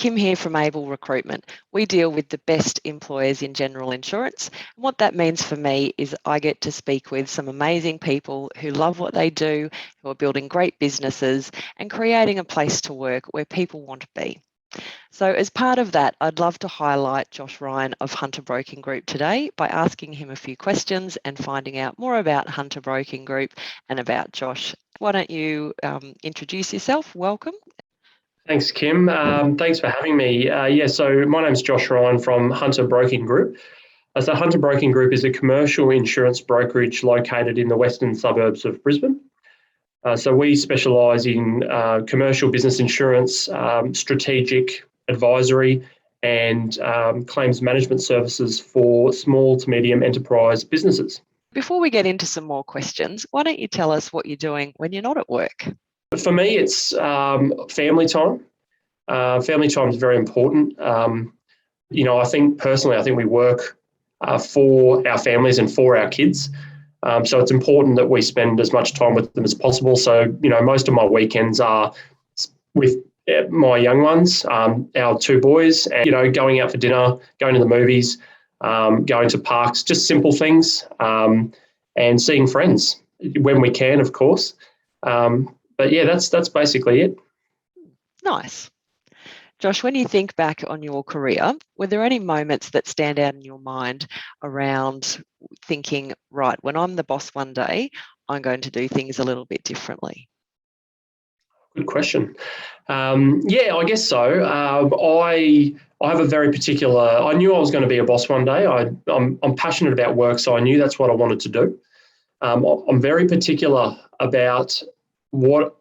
Kim here from Able Recruitment. We deal with the best employers in general insurance. And what that means for me is I get to speak with some amazing people who love what they do, who are building great businesses and creating a place to work where people want to be. So as part of that, I'd love to highlight Josh Ryan of Hunter Broking Group today by asking him a few questions and finding out more about Hunter Broking Group and about Josh. Why don't you introduce yourself? Welcome. Thanks, Kim. Thanks for having me. So my name's Josh Ryan from Hunter Broking Group. So Hunter Broking Group is a commercial insurance brokerage located in the western suburbs of Brisbane. So we specialise in commercial business insurance, strategic advisory and claims management services for small to medium enterprise businesses. Before we get into some more questions, why don't you tell us what you're doing when you're not at work? For me, it's family time. Family time is very important. I think we work for our families and for our kids. So it's important that we spend as much time with them as possible. So, most of my weekends are with my young ones, our two boys, and, going out for dinner, going to the movies, going to parks, just simple things, and seeing friends when we can, of course. But yeah, that's basically it. Nice. Josh, when you think back on your career, were there any moments that stand out in your mind around thinking, right, when I'm the boss one day, I'm going to do things a little bit differently? Good question. I guess so. I have a very particular. I knew I was going to be a boss one day. I'm passionate about work, so I knew that's what I wanted to do. I'm very particular about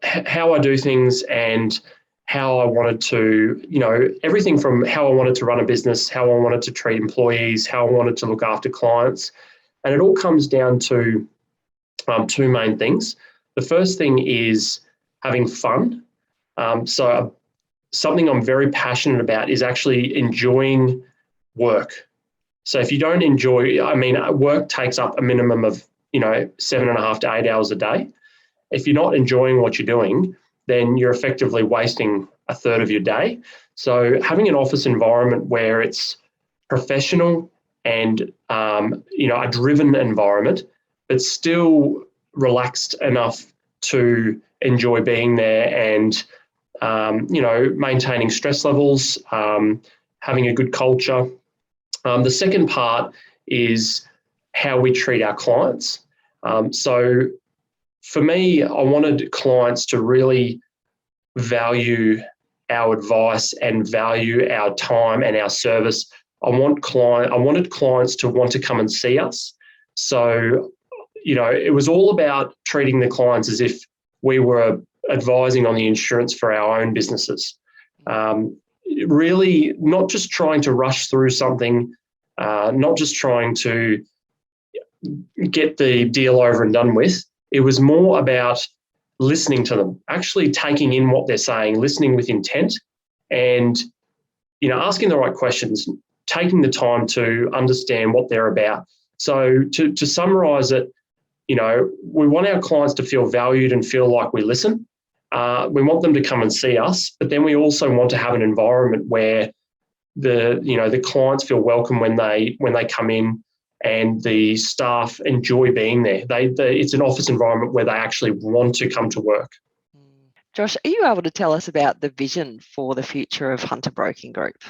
how I do things and how I wanted to, everything from how I wanted to run a business, how I wanted to treat employees, how I wanted to look after clients. And it all comes down to two main things. The first thing is having fun. So something I'm very passionate about is actually enjoying work. So if you don't enjoy, work takes up a minimum of, 7.5 to 8 hours a day. If you're not enjoying what you're doing, then you're effectively wasting a third of your day. So having an office environment where it's professional and, a driven environment, but still relaxed enough to enjoy being there and, maintaining stress levels, having a good culture. The second part is how we treat our clients. So for me, I wanted clients to really value our advice and value our time and our service. I wanted clients to want to come and see us. So, it was all about treating the clients as if we were advising on the insurance for our own businesses. Really not just trying to rush through something, not just trying to get the deal over and done with. It was more about listening to them, actually taking in what they're saying, listening with intent and, asking the right questions, taking the time to understand what they're about. So to summarize it, we want our clients to feel valued and feel like we listen. We want them to come and see us, but then we also want to have an environment where the clients feel welcome when they come in and the staff enjoy being there. It's an office environment where they actually want to come to work. Josh, are you able to tell us about the vision for the future of Hunter Broking Group?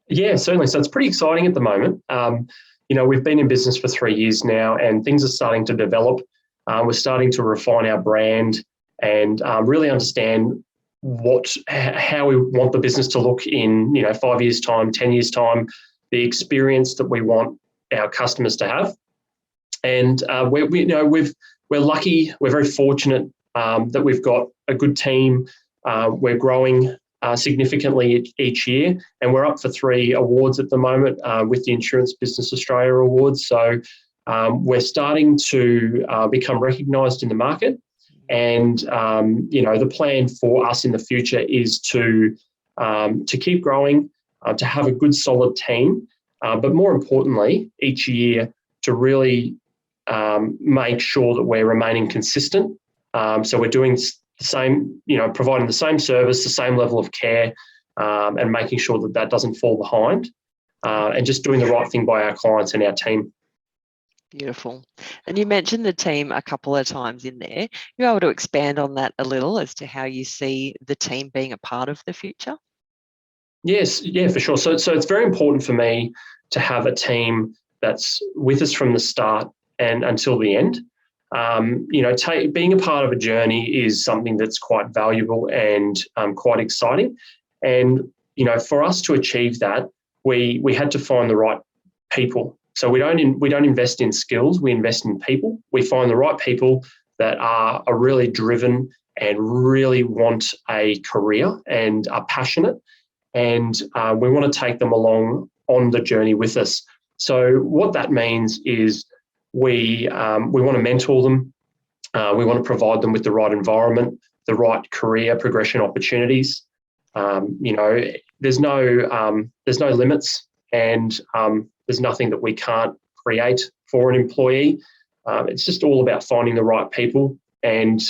Yeah, certainly. So it's pretty exciting at the moment. We've been in business for 3 years now and things are starting to develop. We're starting to refine our brand and really understand how we want the business to look in 5 years' time, 10 years' time, the experience that we want our customers to have. And we're lucky, we're very fortunate that we've got a good team. We're growing significantly each year, and we're up for 3 awards at the moment with the Insurance Business Australia Awards. So we're starting to become recognised in the market. And, the plan for us in the future is to keep growing, to have a good solid team, but more importantly, each year to really make sure that we're remaining consistent. So we're doing the same, providing the same service, the same level of care, and making sure that that doesn't fall behind, and just doing the right thing by our clients and our team. Beautiful. And you mentioned the team a couple of times in there. You're able to expand on that a little as to how you see the team being a part of the future? Yes, yeah, for sure. So it's very important for me to have a team that's with us from the start and until the end. Being a part of a journey is something that's quite valuable and quite exciting. And for us to achieve that, we had to find the right people. So we don't invest in skills, we invest in people. We find the right people that are really driven and really want a career and are passionate, and we want to take them along on the journey with us. So what that means is we want to mentor them. We want to provide them with the right environment, the right career progression opportunities. There's no limits, and there's nothing that we can't create for an employee. It's just all about finding the right people and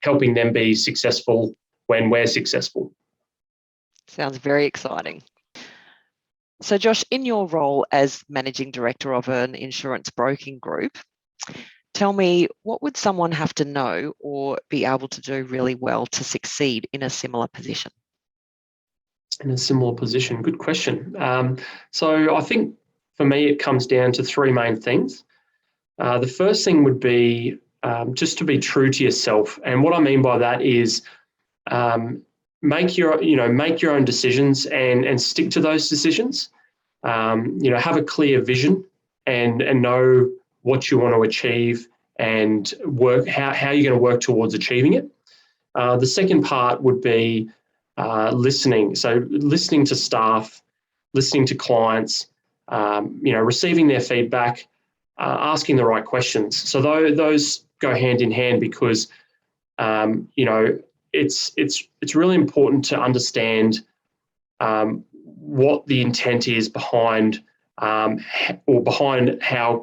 helping them be successful when we're successful. Sounds very exciting. So Josh, in your role as Managing Director of an insurance broking group, tell me, what would someone have to know or be able to do really well to succeed in a similar position? In a similar position, good question. So I think for me, it comes down to three main things. The first thing would be just to be true to yourself. And what I mean by that is make your own decisions and stick to those decisions. Have a clear vision and know what you want to achieve and work how you're going to work towards achieving it. The second part would be listening. So listening to staff, listening to clients, receiving their feedback, asking the right questions. So those go hand in hand because it's really important to understand what the intent is behind how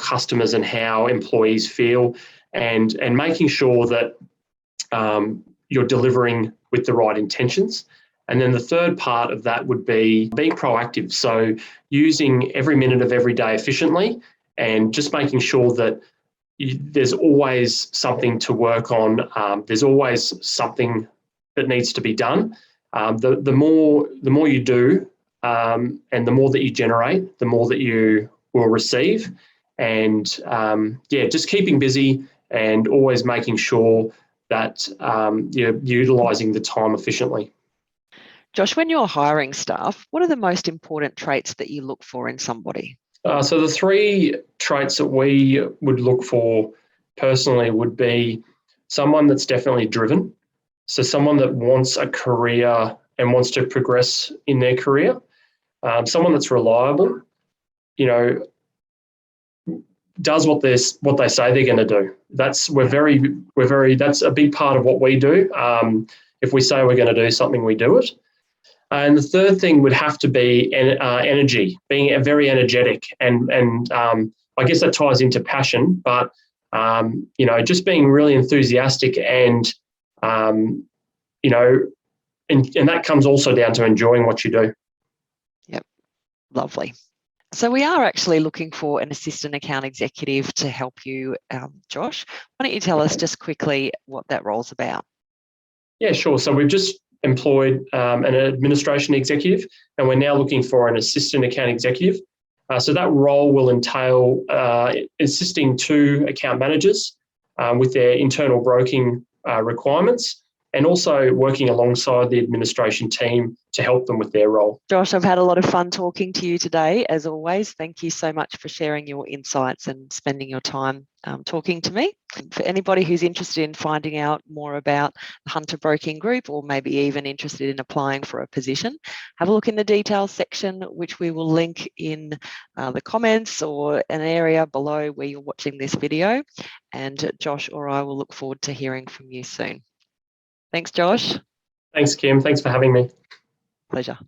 customers and how employees feel, and making sure that you're delivering with the right intentions. And then the third part of that would be being proactive. So using every minute of every day efficiently and just making sure that there's always something to work on. There's always something that needs to be done. The more you do, and the more that you generate, the more that you will receive. And just keeping busy and always making sure that you're utilising the time efficiently. Josh, when you're hiring staff, what are the most important traits that you look for in somebody? So the three traits that we would look for personally would be someone that's definitely driven. So someone that wants a career and wants to progress in their career. Someone that's reliable, does what they say they're going to do. That's a big part of what we do. If we say we're going to do something, we do it. And the third thing would have to be energy, being very energetic, and I guess that ties into passion, but just being really enthusiastic and that comes also down to enjoying what you do. Yep, lovely. So we are actually looking for an assistant account executive to help you, Josh. Why don't you tell us just quickly what that role's about? Yeah, sure. So we've just employed an administration executive, and we're now looking for an assistant account executive. So that role will entail assisting 2 account managers with their internal broking requirements, and also working alongside the administration team to help them with their role. Josh, I've had a lot of fun talking to you today, as always. Thank you so much for sharing your insights and spending your time talking to me. For anybody who's interested in finding out more about the Hunter Broking Group, or maybe even interested in applying for a position, have a look in the details section, which we will link in the comments or an area below where you're watching this video. And Josh or I will look forward to hearing from you soon. Thanks, Josh. Thanks, Kim. Thanks for having me. Pleasure.